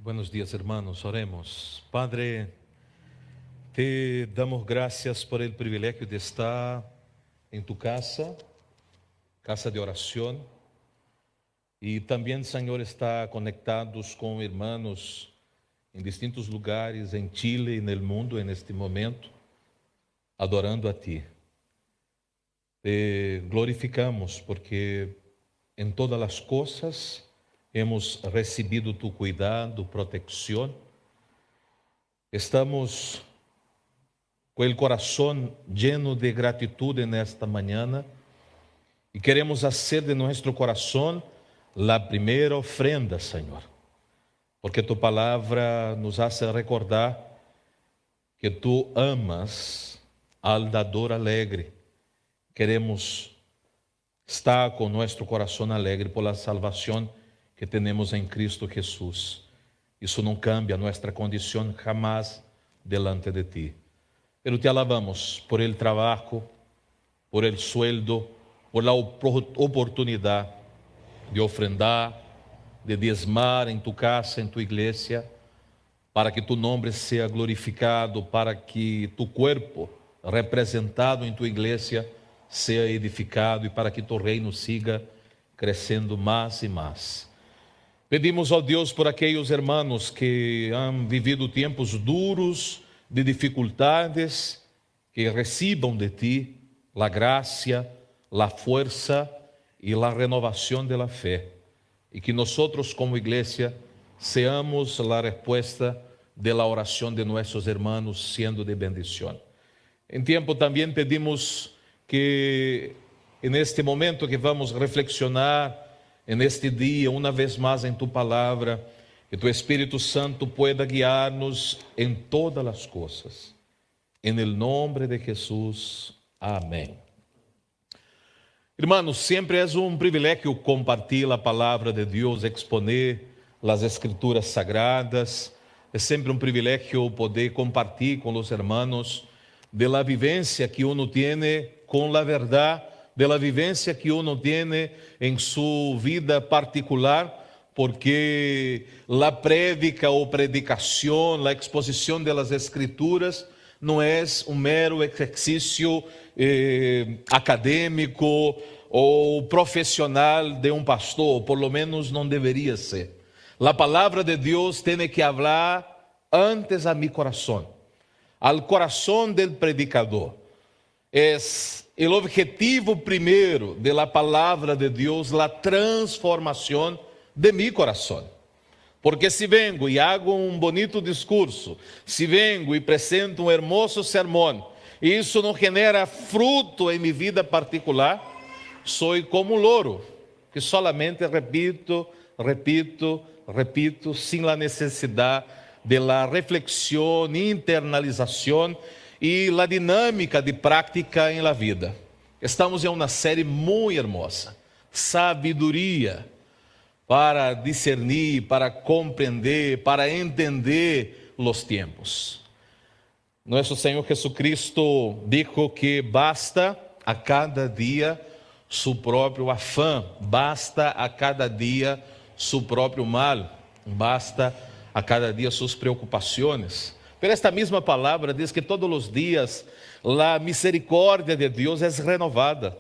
Buenos días, hermanos. Oremos. Padre, te damos gracias por el privilegio de estar en tu casa, casa de oración, y también, Señor, estar conectados con hermanos en distintos lugares, en Chile y en el mundo en este momento, adorando a ti. Te glorificamos porque en todas las cosas hemos recibido tu cuidado, protección. Estamos con el corazón lleno de gratitud en esta mañana y queremos hacer de nuestro corazón la primera ofrenda, Señor, porque tu palabra nos hace recordar que tú amas al dador alegre. Queremos estar con nuestro corazón alegre por la salvación que tenemos en Cristo Jesús. Isso não cambia nuestra condición jamás delante de ti. Pero te alabamos por el trabajo, por el sueldo, por la oportunidad de ofrendar, de diezmar en tu casa, en tu iglesia, para que tu nombre sea glorificado, para que tu cuerpo representado en tu iglesia sea edificado e para que tu reino siga crescendo mais e mais. Pedimos ao Deus por aqueles hermanos que han vivido tempos duros, de dificuldades, que recibam de ti a graça, a força e a renovação da fé. E que nós, como igreja, seamos a resposta da oração de nossos hermanos, sendo de bendição. Em tempo também pedimos que neste momento que vamos reflexionar, neste dia, uma vez mais em tu palavra, que tu Espírito Santo pueda guiar-nos em todas as coisas. Em el nome de Jesus. Amém. Irmãos, sempre é um privilégio compartilhar a palavra de Deus, exponer as escrituras sagradas. É sempre um privilégio poder compartilhar com os irmãos de la vivência que uno tiene com la verdade, de la vivência que uno tiene em sua vida particular, porque la prédica ou predicação, la exposição de las escrituras não é um mero exercício acadêmico ou profissional de um pastor, por lo menos não deveria ser. La palavra de Deus tem que falar antes a mi coração, al coração del predicador. É o objetivo primeiro de la palavra de Deus, la transformação de mi coração. Porque se vengo e hago um bonito discurso, se vengo e apresento um hermoso sermão, e isso não genera fruto em minha vida particular, sou como um louro, que solamente repito, sem a necessidade de la reflexão, internalização e a dinâmica de prática em la vida. Estamos em uma série muito hermosa, sabedoria, para discernir, para compreender, para entender os tempos. Nosso Senhor Jesucristo dijo que basta a cada dia su próprio afã, basta a cada dia su próprio mal, basta a cada dia suas preocupações. Pero esta mesma palavra diz que todos os dias a misericórdia de Deus é renovada.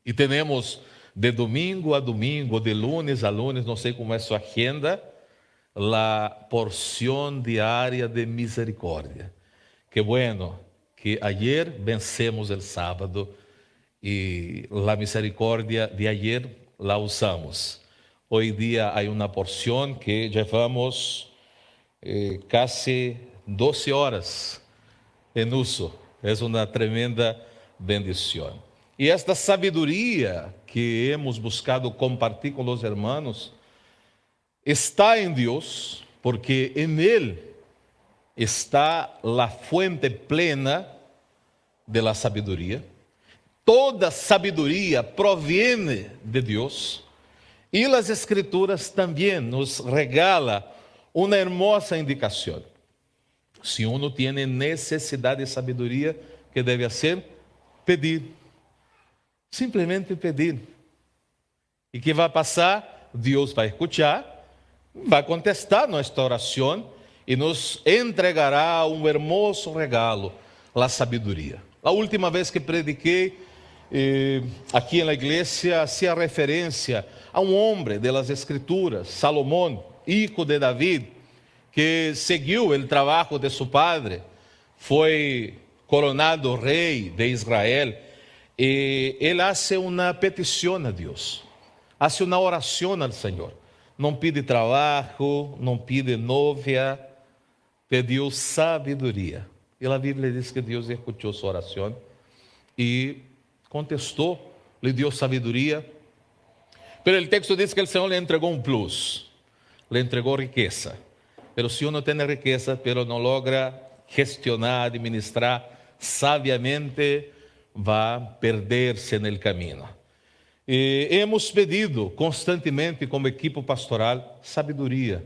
E temos de domingo a domingo, de lunes a lunes, não sei como é sua agenda, a porção diária de misericórdia. Que bueno que ayer vencemos o sábado e a misericórdia de ayer la usamos. Hoy dia há uma porção que levamos casi 12 horas em uso. É uma tremenda bendição. E esta sabedoria que hemos buscado compartilhar com os hermanos está em Deus, porque em Ele está a fuente plena de la sabedoria. Toda sabedoria proviene de Deus. E as Escrituras também nos regala uma hermosa indicação. Se uno tiene necessidade de sabedoria, que deve ser? Pedir. Simplesmente pedir. E que vai passar? Deus vai escutar vai contestar nossa oração e nos entregará um hermoso regalo, a sabedoria. A última vez que prediquei aqui na igreja, hacía referência a um homem das Escrituras, Salomão, hijo de David, que seguiu o trabalho de seu padre, foi coronado rei de Israel, e ele hace uma petição a Deus, hace uma oração ao Senhor. Não pede trabalho, não pede novia, pediu sabedoria. E a Bíblia diz que Deus escutou sua oração e contestou, lhe deu sabedoria. Pero o texto diz que o Senhor lhe entregou um plus, lhe entregou riqueza. Pero se uno tem riqueza, pero não logra gestionar, administrar sabiamente, vai perder-se no caminho. E hemos pedido constantemente, como equipe pastoral, sabedoria.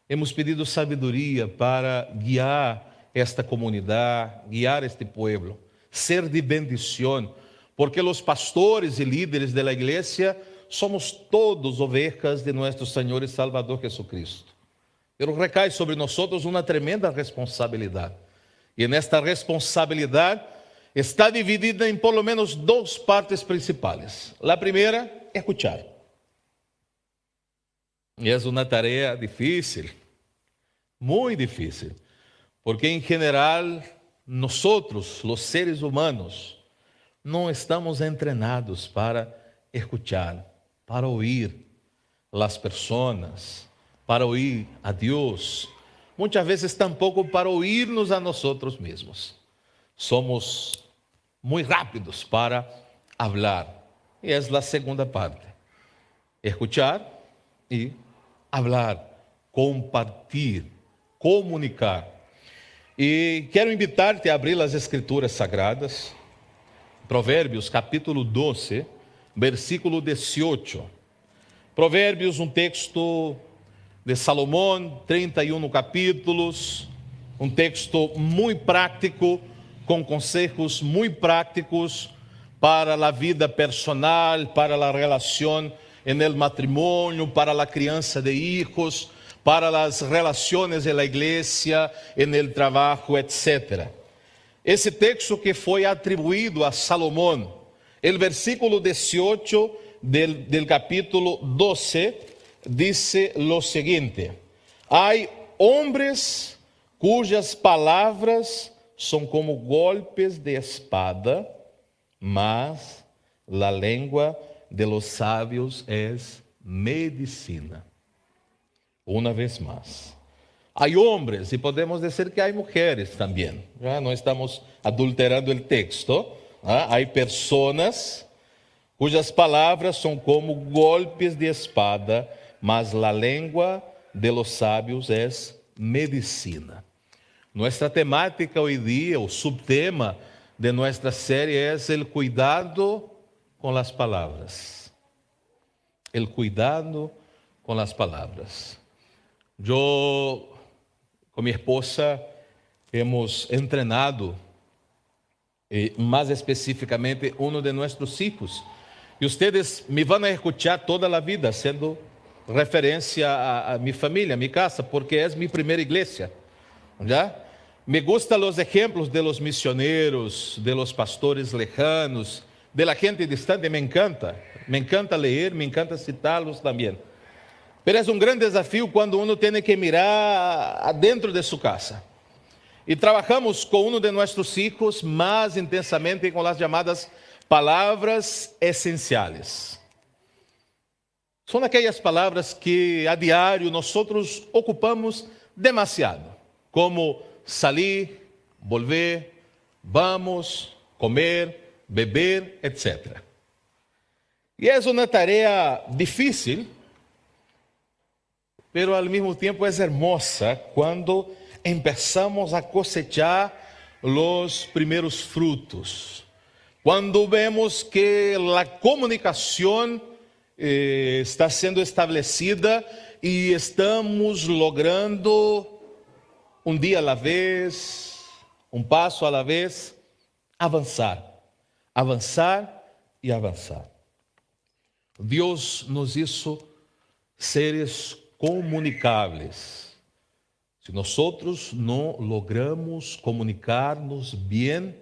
Hemos pedido sabedoria para guiar esta comunidade, guiar este pueblo, ser de bendição, porque os pastores e líderes da igreja somos todos ovelhas de nosso Senhor e Salvador Jesucristo. Pero recai sobre nós uma tremenda responsabilidade. E nesta responsabilidade está dividida em pelo menos duas partes principais. A primeira, escuchar. E é uma tarefa difícil, muito difícil, porque em geral, nós, os seres humanos, não estamos entrenados para escuchar, para ouvir as pessoas, para ouvir a Deus. Muitas vezes tampouco para ouvir-nos a nós mesmos. Somos muito rápidos para falar. E é a segunda parte. Escuchar e falar, compartilhar, comunicar. E quero invitar-te a abrir as Escrituras Sagradas. Provérbios, capítulo 12, versículo 18. Provérbios, um texto de Salomão, 31 capítulos, um texto muito prático, com conselhos muito práticos para a vida personal, para a relação no matrimônio, para a criança de hijos, para as relações na igreja, no trabalho, etc. Esse texto que foi atribuído a Salomão, o versículo 18 del capítulo 12, dice lo seguinte: hay hombres cujas palavras são como golpes de espada, mas la lengua de los sábios es medicina. Uma vez mais, há homens, e podemos dizer que há mulheres também. Já não estamos adulterando o texto. Há pessoas cujas palavras são como golpes de espada, mas la lengua de los sábios es medicina. Nossa temática hoje dia, o subtema de nossa série é o cuidado com as palavras. El cuidado com as palavras. Eu, com minha esposa, hemos entrenado, mais especificamente, um de nossos filhos. E vocês me vão a escutar toda a vida, sendo referência a minha família, a minha casa, porque é minha primeira igreja. ¿Ya? Me gustan os exemplos de los misioneros, de los pastores lejanos, de la gente distante, me encanta ler, me encanta citá-los também. Mas é um grande desafio quando uno tem que mirar adentro de sua casa. E trabalhamos com um de nossos filhos mais intensamente com as chamadas palavras essenciais. São aquelas palavras que a diário nós ocupamos demasiado, como salir, volver, vamos, comer, beber, etc. E é uma tarefa difícil, pero al mesmo tempo é hermosa quando empezamos a cosechar os primeiros frutos. Quando vemos que a comunicação está sendo estabelecida e estamos logrando um dia à la vez, um passo à la vez, avançar e avançar. Deus nos hizo seres incomunicables. Se nosotros no logramos comunicarnos bien,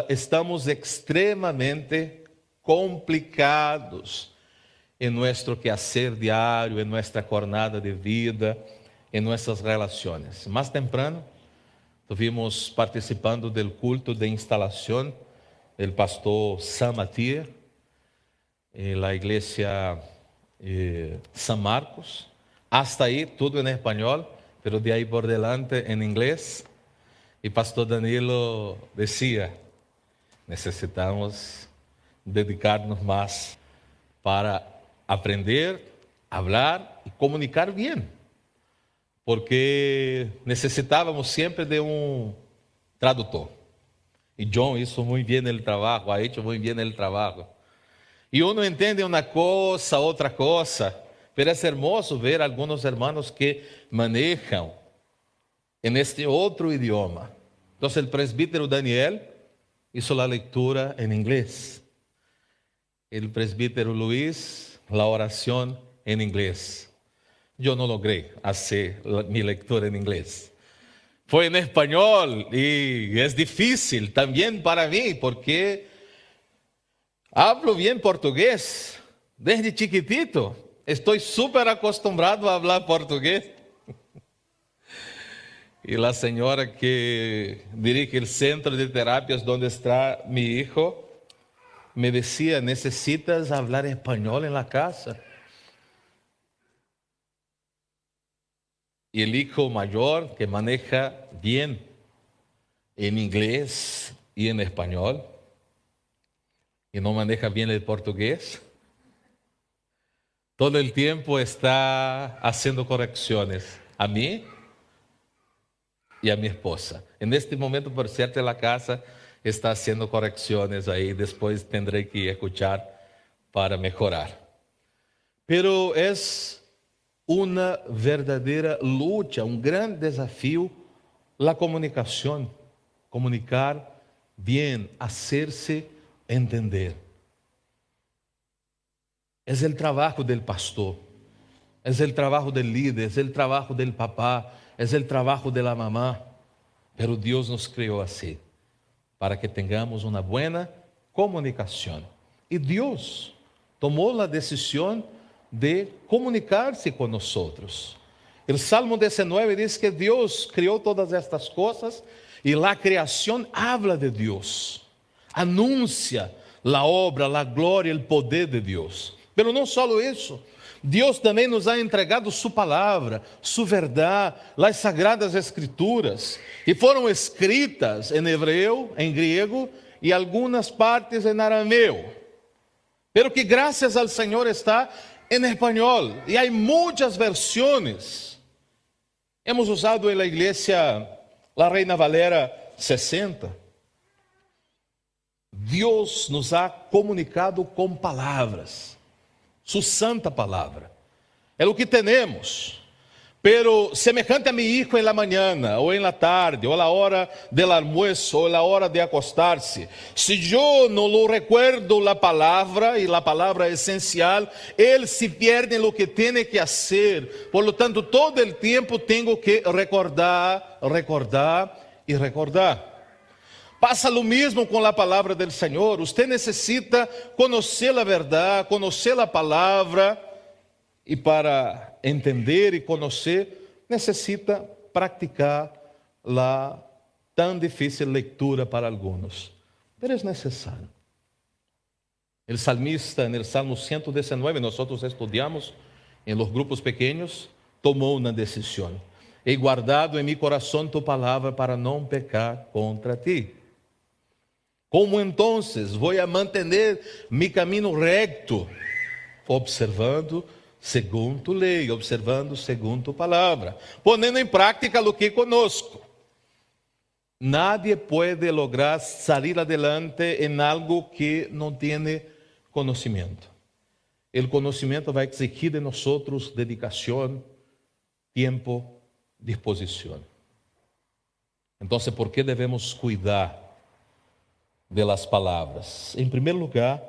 estamos extremamente complicados em nosso quehacer diário, em nossa jornada de vida, em nossas relações. Mais temprano, estivemos participando do culto de instalação do pastor San Matías, na igreja San Marcos. Hasta aí, tudo em espanhol, pero de aí por delante em inglês. E pastor Danilo dizia: necessitamos dedicar-nos mais para aprender, falar e comunicar bem, porque necessitávamos sempre de um tradutor. E John hizo muito bem o trabalho, ha hecho muito bem o trabalho. E uno entende uma coisa, outra coisa, pero é hermoso ver alguns hermanos que manejam en este outro idioma. Então, o presbítero Daniel hizo a leitura em inglês. O presbítero Luiz, a oração em inglês. Eu não logrei fazer minha leitura em inglês. Foi em espanhol e é difícil também para mim, porque hablo bem português desde chiquitito. Estou super acostumbrado a falar português. E a senhora que dirige o centro de terapias onde está meu filho me decía: necesitas hablar espanhol en la casa. Y el hijo mayor, que maneja bien en inglés y en español, y no maneja bien el portugués, todo el tiempo está haciendo correcciones a mí y a mi esposa. En este momento, por cierto, en la casa está haciendo correcciones ahí, después tendré que escuchar para mejorar. Pero es una verdadera lucha, un gran desafío la comunicación, comunicar bien, hacerse entender. Es el trabajo del pastor, es el trabajo del líder, es el trabajo del papá, es el trabajo de la mamá, pero Dios nos creó así, para que tengamos uma boa comunicação. E Deus tomou a decisão de comunicar-se com nós. O Salmo 19 diz que Deus criou todas estas coisas e a criação habla de Deus, anuncia a obra, a glória, o poder de Deus. Mas não só isso, Deus também nos ha entregado sua palavra, sua verdade, as sagradas escrituras, e foram escritas em hebreu, em grego e algumas partes em arameu, pero que graças ao Senhor está em espanhol, e há muitas versões. Hemos usado na igreja a Reina Valera 60. Deus nos ha comunicado com palavras, sua santa palavra. É o que temos. Pero semejante a mi hijo en la mañana, o en la tarde, o a la hora del almuerzo, o a la hora de acostarse, si yo no lo recuerdo la palabra, y la palabra esencial, él se pierde en lo que tiene que hacer. Por lo tanto, todo el tiempo tengo que recordar, recordar y recordar. Passa o mesmo com a palavra do Senhor. Você necessita conhecer a verdade, conhecer a palavra, e para entender e conhecer, necessita praticar a tão difícil leitura para alguns. Mas é necessário. O salmista, no Salmo 119, nós estudamos em los grupos pequenos, tomou uma decisão: he guardado em mi coração tu palavra para não pecar contra ti. Como entonces voy a mantener mi camino recto? Observando segundo tu lei, observando segundo tu palavra, ponendo em prática o que conosco. Nadie puede lograr salir adelante en algo que não tiene conhecimento. O conhecimento vai exigir de nós dedicação, tempo, disposição. Então, ¿por que devemos cuidar de las palavras? Em primeiro lugar,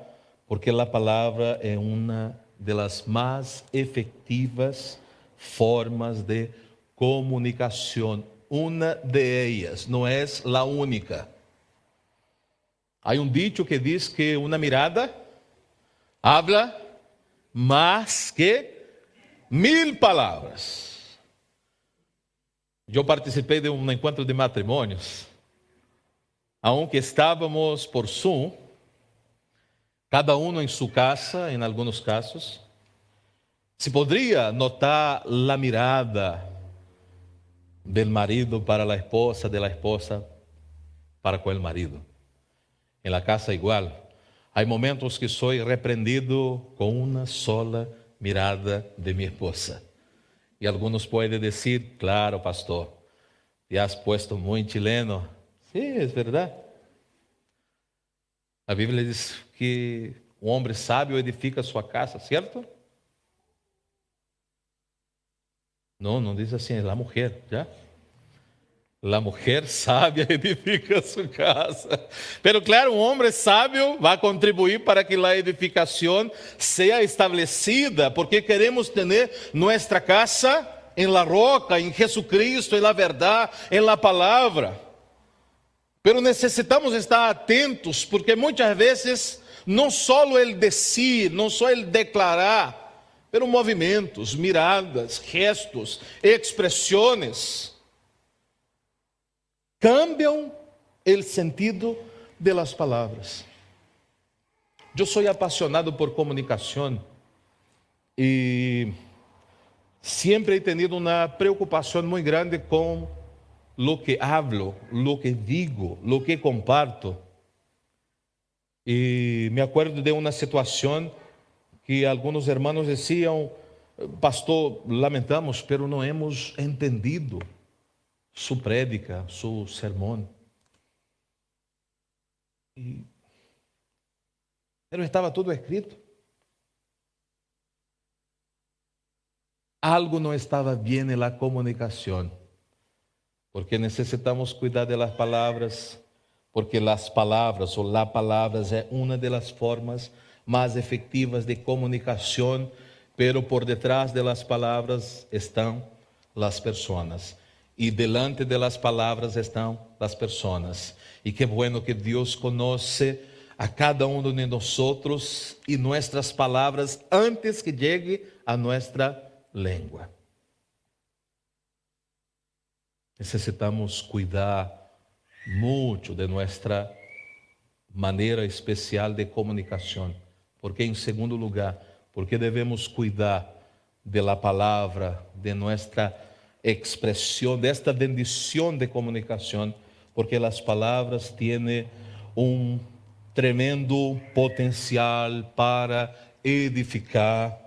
porque a palavra é uma de las más efectivas formas de comunicación. Una de ellas, no es la única. Hay un dicho que dice que una mirada habla más que 1000 palavras. Eu participei de um encontro de matrimônios, aunque estávamos por Zoom, cada um em sua casa, em alguns casos, se poderia notar a mirada del marido para a esposa, de la esposa para com o marido. Em la casa igual. Há momentos que sou repreendido com uma sola mirada de minha esposa. E alguns podem dizer, claro, pastor, te has puesto muito chileno. Sim, é verdade. A Bíblia diz que o homem sábio edifica sua casa, certo? Não, não diz assim, é a mulher, já? A mulher sábia edifica sua casa. Pero claro, um homem sábio vai contribuir para que a edificação seja estabelecida, porque queremos ter nossa casa em la roca, em Jesucristo, em la verdade, em la palavra. Pero necessitamos estar atentos, porque muitas vezes não só ele decir, não só ele declarar, pero movimentos, miradas, gestos, expressões cambiam o sentido de las palavras. Eu sou apaixonado por comunicação e sempre he tenido uma preocupação muito grande com lo que hablo, lo que digo, lo que comparto. E me acuerdo de uma situação que alguns irmãos diziam, pastor, lamentamos, pero não hemos entendido su prédica, su sermão. Pero estava tudo escrito. Algo não estava bem na comunicação, porque necessitamos cuidar das palavras, porque as palavras ou las palavras é uma das formas mais efetivas de comunicação, pero por detrás de las palavras estão as pessoas. E delante de las palavras estão as pessoas. E que bueno que Deus conoce a cada um de nós e nossas palavras antes que chegue a nossa língua. Necessitamos cuidar muito de nossa maneira especial de comunicação. Porque, em segundo lugar, porque devemos cuidar de la palavra, de nossa expressão, desta bendição de comunicação, porque as palavras têm um tremendo potencial para edificar,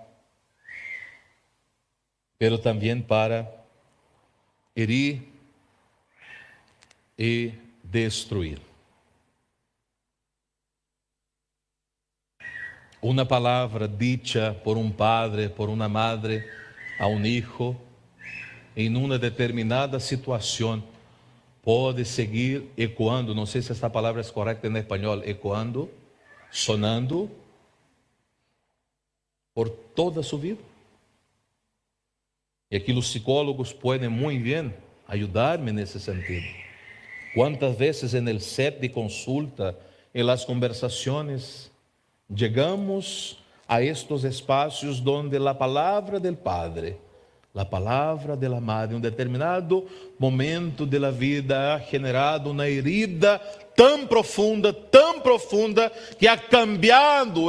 pero também para herir e destruir. Uma palavra dicha por um padre, por uma madre, a um hijo, em uma determinada situação, pode seguir ecoando, não sei se esta palavra é correta em espanhol, ecoando, sonando, por toda a sua vida. E aqui os psicólogos podem muito bem ajudar-me nesse sentido. Quantas vezes no set de consulta, em las conversações, chegamos a estes espaços onde a palavra del Padre, a palavra de la Madre, em um determinado momento de la vida, ha generado uma herida tão profunda, que ha cambiado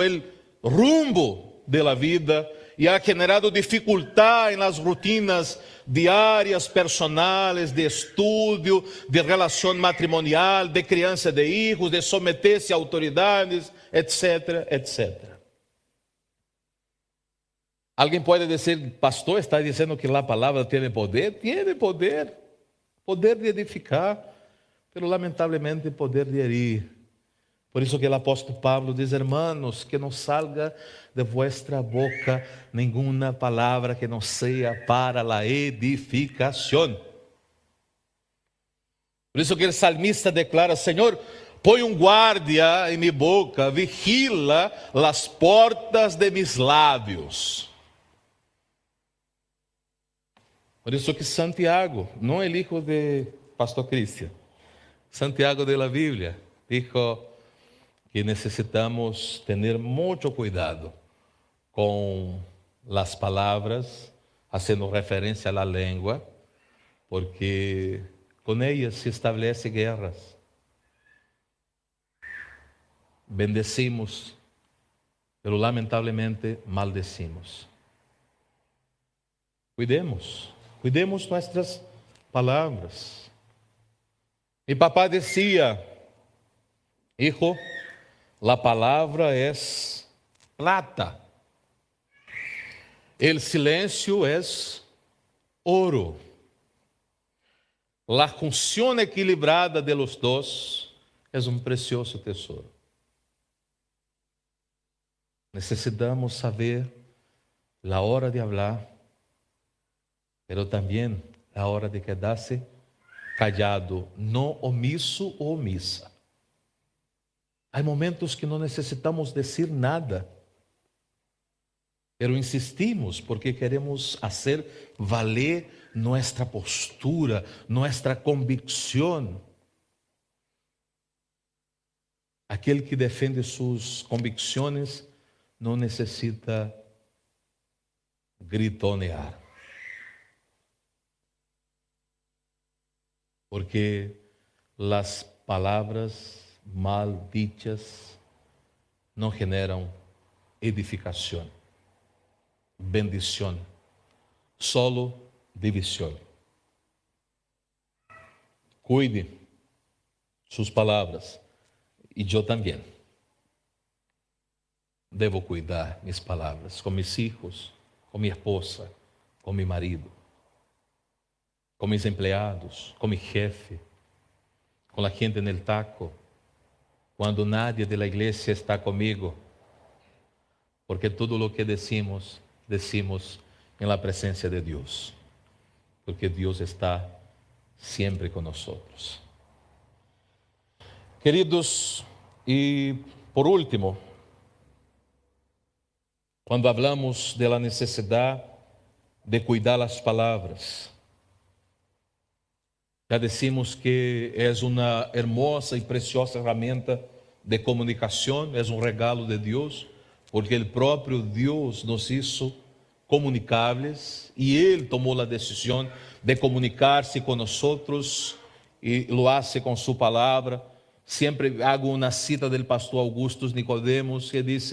o rumbo de la vida e ha generado dificuldade nas rotinas diárias, personais, de estudo, de relação matrimonial, de criança de hijos, de someter-se a autoridades, etc, etc. Alguém pode dizer, pastor, está dizendo que a palavra tem poder? Tem poder, poder de edificar, mas lamentavelmente poder de herir. Por isso que o apóstolo Pablo diz, hermanos, que não salga de vuestra boca nenhuma palavra que não seja para a edificação. Por isso que o salmista declara, Senhor, Põe um guardia em minha boca, vigila as portas de mis lábios. Por isso que Santiago, não é hijo de Pastor Cristian, Santiago de la Bíblia, dijo que necesitamos ter muito cuidado com as palavras, fazendo referência à língua, porque com elas se estabelece guerras. Bendecimos, pero lamentavelmente maldecimos. Cuidemos nossas palavras. Mi papá dizia: hijo, la palavra es plata, el silencio es oro. La función equilibrada de los dos es un precioso tesouro. Necesitamos saber la hora de hablar, pero también la hora de quedarse callado, no omiso ou omissa. Há momentos que não necessitamos dizer nada, pero insistimos porque queremos fazer valer nossa postura, nossa convicção. Aquele que defende suas convicções não necessita gritonear, porque as palavras mal dichas não generam edificação, bendição, solo divisão. Cuide suas palavras, e eu também devo cuidar minhas palavras com meus filhos, com minha esposa, com meu marido, com meus empregados, com meu chefe, com a gente no taco, quando nadie de la igreja está comigo, porque tudo o que decimos em la presença de Deus, porque Deus está sempre conosco. Queridos, e por último, quando hablamos de la necessidade de cuidar as palavras, já decimos que é uma hermosa e preciosa ferramenta de comunicação, é um regalo de Deus, porque o próprio Deus nos hizo comunicáveis e Ele tomou a decisão de comunicar-se com nós e lo hace com sua palavra. Sempre hago uma cita do pastor Augusto Nicodemos que diz: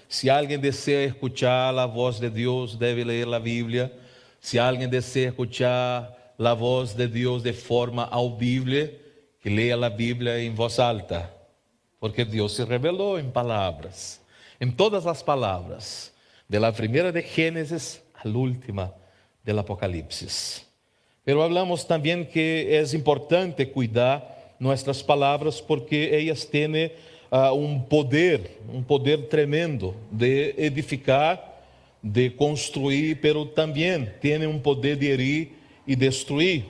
se alguém deseja escuchar a voz de Deus, deve ler a Bíblia. Se alguém deseja escuchar a voz de Deus de forma audível, que leia a Bíblia em voz alta, porque Deus se revelou em palavras, em todas as palavras, de la primeira de Gênesis à última del Apocalipse. Pero hablamos também que é importante cuidar nossas palavras, porque elas têm um poder tremendo de edificar, de construir, pero também tem um poder de herir e destruir.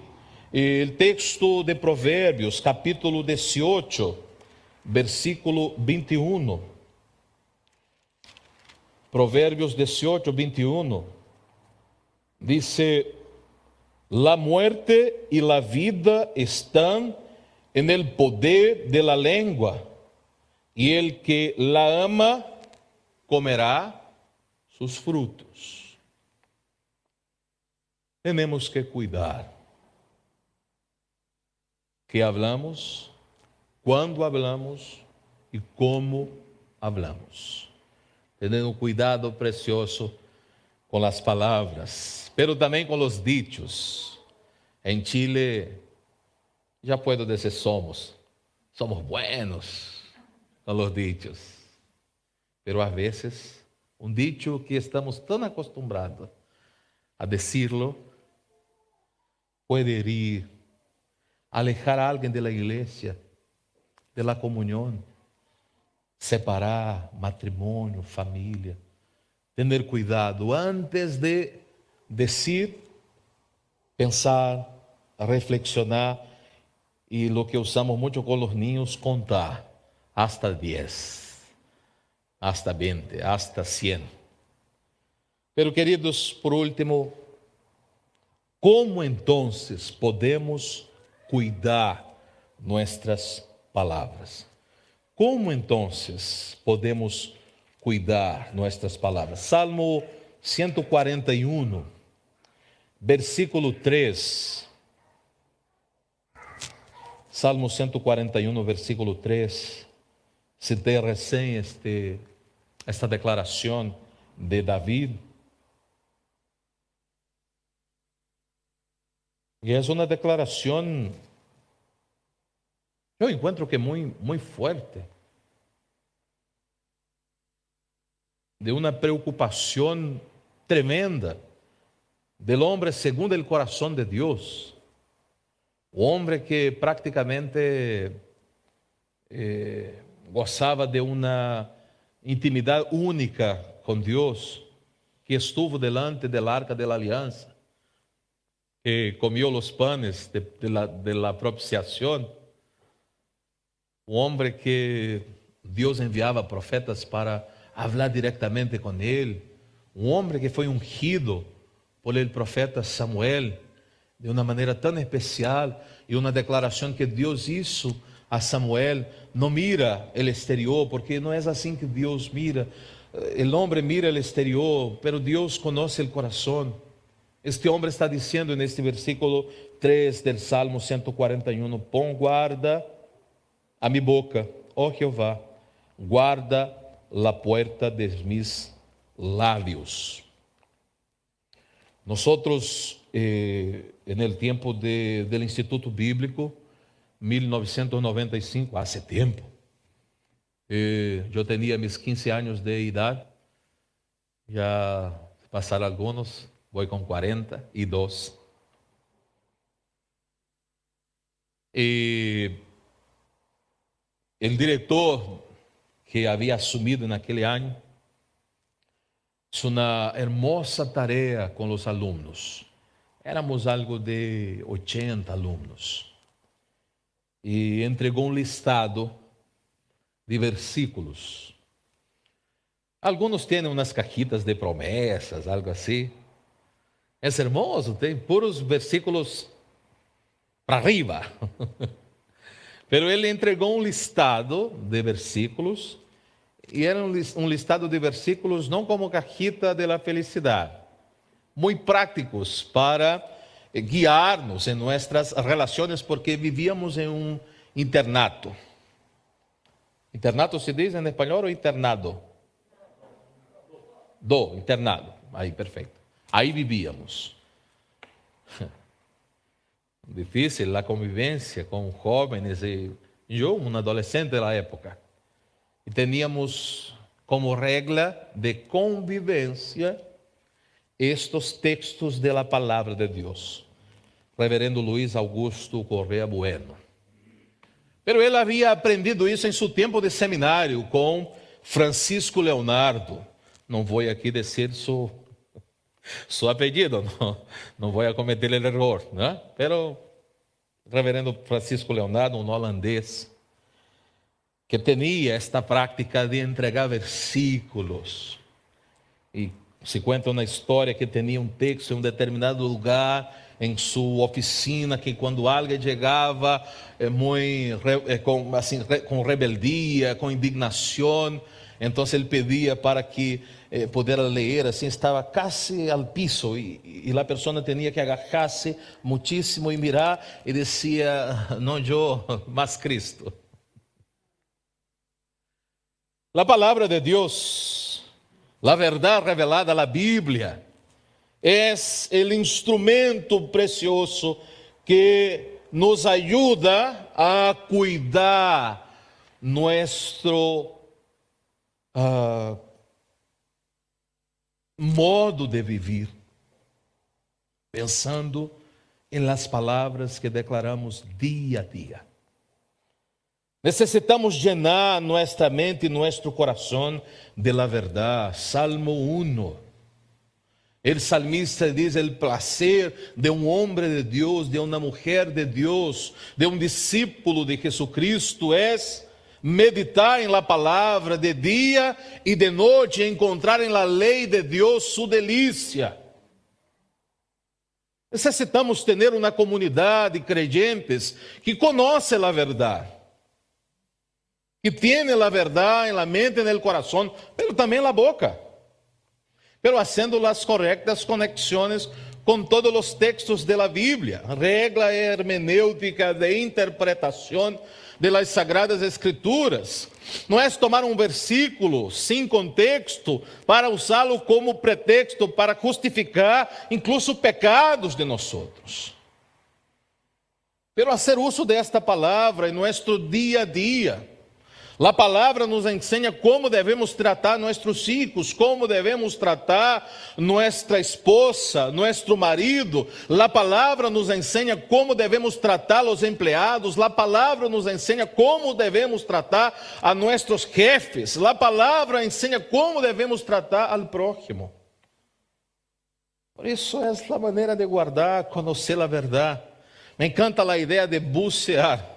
O texto de Provérbios, capítulo 18, versículo 21. Provérbios 18, 21. Dice: la muerte y la vida están en el poder de la lengua, y el que la ama comerá sus frutos. Temos que cuidar que hablamos, quando hablamos e como hablamos. Tendo um cuidado precioso com as palavras, pero também com os dichos. Em Chile, já puedo dizer somos buenos com os dichos. Pero às vezes, um dicho que estamos tão acostumbrados a decirlo, pode herir, alejar a alguém da igreja, da comunhão, separar matrimônio, família. Ter cuidado antes de decir, pensar, reflexionar y lo que usamos mucho con los niños, contar hasta 10, hasta 20, hasta 100. Pero queridos, por último, ¿cómo entonces podemos cuidar nuestras palabras? ¿Cómo entonces podemos cuidar nuestras palabras? Salmo 141, versículo 3. Salmo 141, versículo 3. Citei recém esta declaração de David. E é uma declaração, eu encontro que muito forte, de uma preocupação tremenda del hombre segundo el corazón de Dios. Hombre que prácticamente gozava de uma intimidade única com Deus, que estuvo delante del arca de la alianza, que comió los panes de la propiciación. Um homem que Deus enviava profetas para falar diretamente com ele. Um homem que foi ungido por el profeta Samuel de uma maneira tão especial, e uma declaração que Deus hizo a Samuel: não mira o exterior, porque não é assim que Deus mira. O homem mira o exterior, pero Deus conhece o coração. Este homem está dizendo neste versículo 3 del Salmo 141: pon guarda a mi boca, oh Jehová, guarda la puerta de mis labios. Nosotros, en el tiempo del Instituto Bíblico, 1995, hace tiempo, yo tenía mis 15 años de edad, ya pasaron algunos, voy con 42. El director que había asumido en aquel año hizo una hermosa tarea con los alumnos. Éramos algo de 80 alumnos. Y entregó un listado de versículos. Algunos tienen unas cajitas de promesas, algo así. Es hermoso, tem puros versículos para arriba. Pero ele entregou um listado de versículos, e era um listado de versículos não como cajita de la felicidade, muito práticos para guiar-nos em nossas relações, porque vivíamos em um internato. Internato se diz em espanhol ou internado? Internado. Aí, perfeito. Aí vivíamos. Difícil a convivência com jovens e eu, um adolescente da época. E tínhamos como regra de convivência estes textos da palavra de Deus. Reverendo Luiz Augusto Correa Bueno. Pero ele havia aprendido isso em seu tempo de seminário com Francisco Leonardo. Não vou aqui dizer su apellido, não vou cometer o erro, né? Pero Reverendo Francisco Leonardo, um holandês, que tinha esta prática de entregar versículos. E se conta uma história que tinha um texto em um determinado lugar, em sua oficina, que quando alguém chegava com rebeldia, com indignação, então ele pedia para que pudesse ler, assim estava quase al piso, e a pessoa tinha que agacharse muitíssimo e mirar, e dizia: não eu, mas Cristo. A palavra de Deus, a verdade revelada na Bíblia, é o instrumento precioso que nos ajuda a cuidar nosso modo de viver, pensando em las palavras que declaramos dia a dia. Necessitamos llenar nossa mente e nosso coração de la verdade. Salmo 1. El salmista diz: el placer de um homem de Deus, de uma mulher de Deus, de um discípulo de Jesucristo é meditar em la palavra de dia e de noite, e encontrar em la lei de Deus sua delícia. Necessitamos ter uma comunidade de creyentes que conhece a verdade, que tem a verdade em la mente e no coração, mas também na boca, pero haciendo las correctas conexiones con todos los textos de la Biblia, regla hermenêutica de interpretación de las Sagradas Escrituras. Não é tomar um versículo sem contexto para usá-lo como pretexto para justificar incluso pecados de nós outros. Pero hacer uso desta palavra em nosso dia a dia. A palavra nos ensina como devemos tratar nossos filhos, como devemos tratar nossa esposa, nosso marido. A palavra nos ensina como devemos tratar os empregados. A palavra nos ensina como devemos tratar a nossos jefes. A palavra ensina como devemos tratar ao próximo. Por isso é a maneira de guardar, conhecer a verdade. Me encanta a ideia de bucear.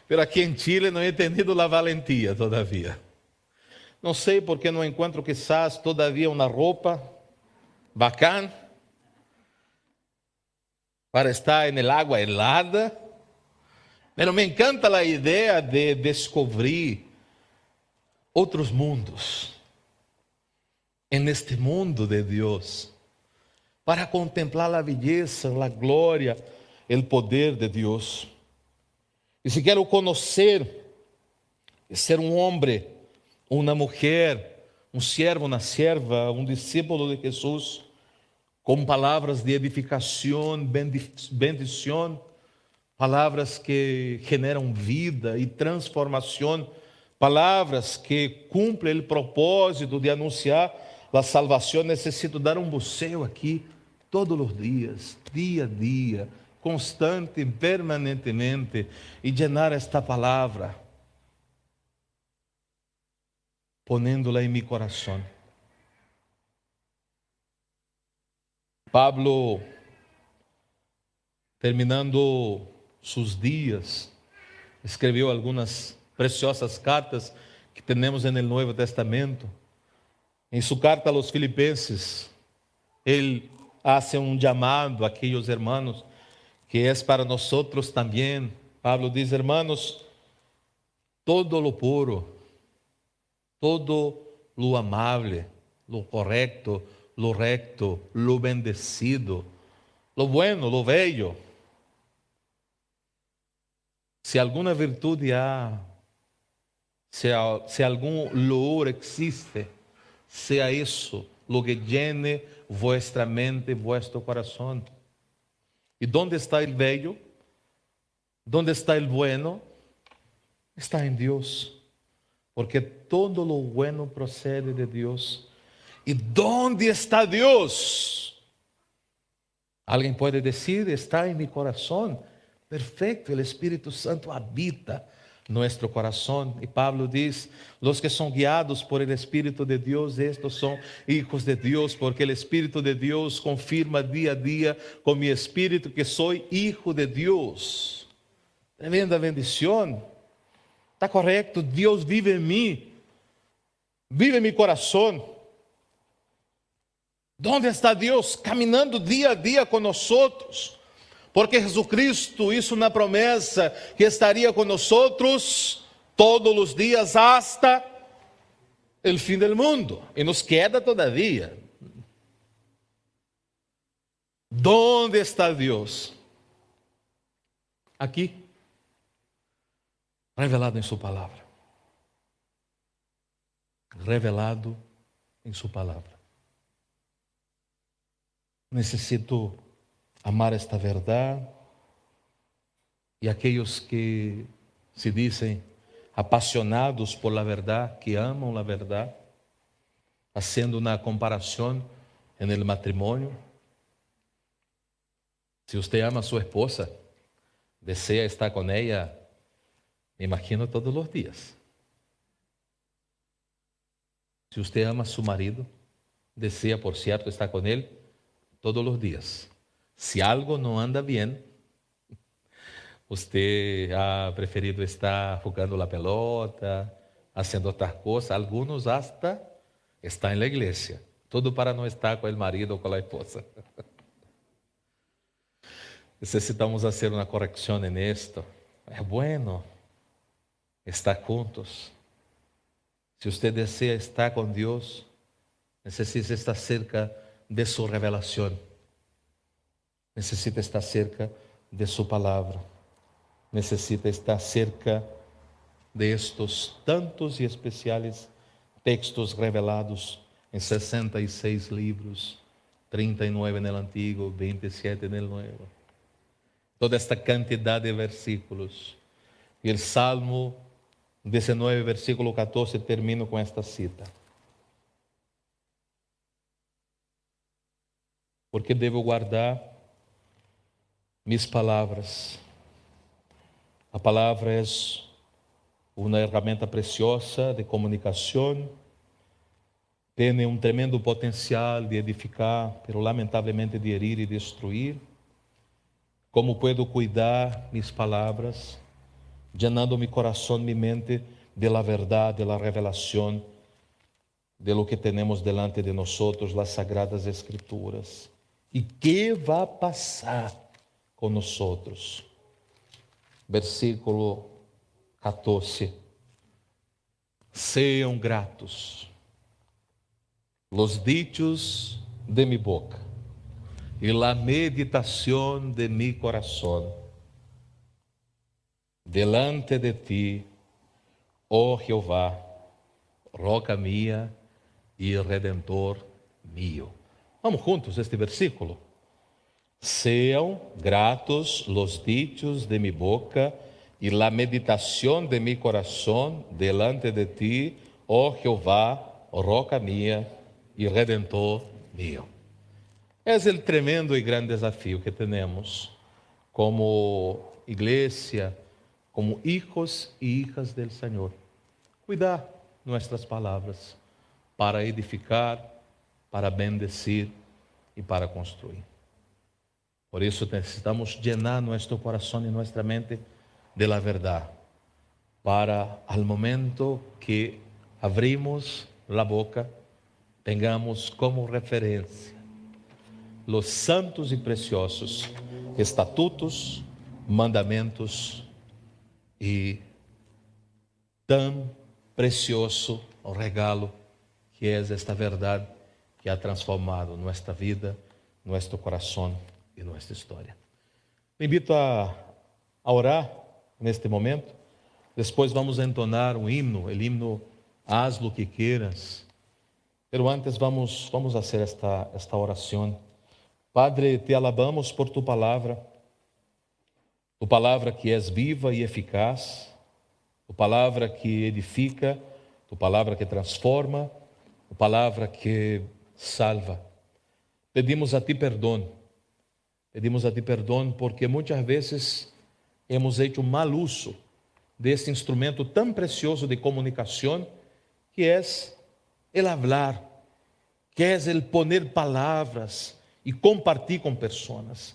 Pero aqui em Chile não he entendido a valentia todavia. Não sei porque não encontro quizás todavia uma roupa bacana para estar em água helada. Pero me encanta a ideia de descobrir outros mundos en este mundo de Deus, para contemplar a beleza, a glória, o poder de Deus. E se quero conhecer, ser um homem, uma mulher, um servo, uma serva, um discípulo de Jesus, com palavras de edificação, bendição, palavras que generam vida e transformação, palavras que cumprem o propósito de anunciar a salvação. Necessito dar um buceio aqui todos os dias, dia a dia, constante, permanentemente, e llenar esta palavra, ponendo-la em meu coração. Pablo, terminando seus dias, escreveu algumas preciosas cartas que temos no Novo Testamento. Em sua carta aos Filipenses, ele hace um chamado a aqueles hermanos que é para nós também. Pablo diz: hermanos, todo lo puro, todo lo amable, lo correcto, lo recto, lo bendecido, lo bueno, lo bello. Se alguma virtude há, se algum loor existe, sea isso lo que llene vuestra mente, vuestro corazón. ¿Y dónde está el bello? ¿Dónde está el bueno? Está en Dios. Porque todo lo bueno procede de Dios. ¿Y dónde está Dios? Alguien puede decir: está en mi corazón. Perfecto, el Espíritu Santo habita nuestro corazón. Y Pablo dice: los que son guiados por el Espíritu de Dios, estos son hijos de Dios, porque el Espíritu de Dios confirma día a día con mi espíritu que soy hijo de Dios. Tremenda bendición. Está correcto, Dios vive en mí, vive en mi corazón. ¿Dónde está Dios? Caminando día a día con nosotros. Porque Jesucristo hizo una promesa que estaría con nosotros todos los días hasta el fin del mundo. Y nos queda todavía. ¿Dónde está Dios? Aquí, revelado en su palabra. Revelado en su palabra. Necesito amar esta verdade, e aqueles que se dizem apaixonados por la verdade, que amam la verdade, fazendo uma comparação en el matrimônio. Se você ama a sua esposa, deseja estar com ela, me imagino, todos os dias. Se você ama a seu marido, deseja, por certo, estar com ele todos os dias. Se algo não anda bem, você ha preferido estar jogando a pelota, fazendo outra coisa. Alguns hasta estão na igreja. Tudo para não estar com o marido ou com a esposa. Necessitamos fazer uma correção nisto. É bueno estar juntos. Se você deseja estar com Deus, necessita estar cerca de sua revelação. Necessita estar cerca de sua palavra. Necessita estar cerca de estes tantos e especiais textos revelados em 66 livros, 39 no Antigo, 27 no Novo. Toda esta quantidade de versículos. E o Salmo 19, versículo 14, termino com esta cita. Porque devo guardar mis palavras. A palavra é uma ferramenta preciosa de comunicação, tem um tremendo potencial de edificar, pero lamentavelmente de herir e destruir. Como puedo cuidar mis palavras, llenando mi coração, mi mente de la verdad, de la revelación, de lo que tenemos delante de nosotros, las sagradas escrituras. E que vai passar com nosotros? Versículo 14. Sejam gratos los dichos de mi boca e la meditação de mi corazón delante de ti, oh Jeová, roca minha e redentor mío. Vamos juntos este versículo. Sejam gratos los dichos de mi boca e la meditação de mi corazón delante de ti, oh Jeová, roca minha e redentor mío. Esse é o tremendo e grande desafio que temos como igreja, como hijos e hijas del Senhor. Cuidar nossas palavras para edificar, para bendecir e para construir. Por isso necessitamos llenar nosso coração e nossa mente de la verdade, para al momento que abrimos la boca, tengamos como referência los santos e preciosos estatutos, mandamentos e tão precioso regalo que é esta verdade que ha transformado nossa vida, nosso coração e nossa história. Te invito a orar neste momento. Depois vamos entonar um himno, o himno Haz lo que quieras. Pero antes vamos fazer esta oração. Padre, te alabamos por tu palavra que é viva e eficaz, tu palavra que edifica, tu palavra que transforma, tu palavra que salva. Pedimos a ti perdão porque muitas vezes hemos hecho mal uso deste instrumento tão precioso de comunicação que é el hablar, que é el poner palavras e compartilhar com pessoas.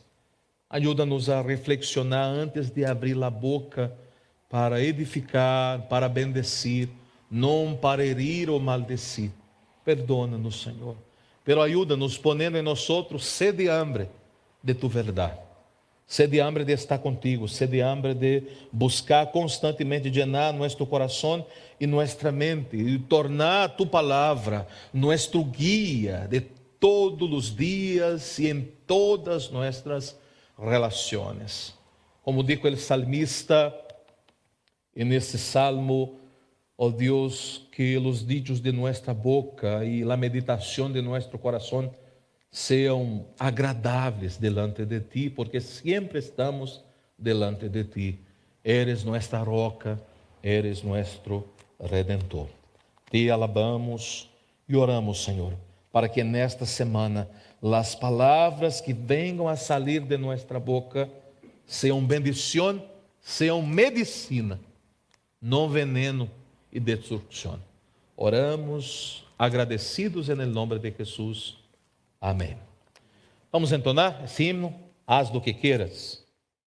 Ajuda-nos a reflexionar antes de abrir a boca para edificar, para bendecir, não para herir ou maldecir. Perdona-nos, Senhor. Pero ajuda-nos ponendo em nós sede e hambre de tu verdade. Sede e hambre de estar contigo, sede e hambre de buscar constantemente llenar nosso coração e nossa mente e tornar tu palavra nosso guia de todos os dias e em todas nossas relações. Como dijo o salmista nesse salmo, oh Deus, que os dichos de nossa boca e a meditação de nosso coração sejam agradáveis delante de ti, porque sempre estamos delante de ti. Eres nossa roca, eres nosso redentor. Te alabamos e oramos, Senhor, para que nesta semana as palavras que venham a sair de nossa boca sejam bendição, sejam medicina, não veneno e destruição. Oramos agradecidos em nome de Jesus. Amém. Vamos entonar esse himno? Haz do que queiras.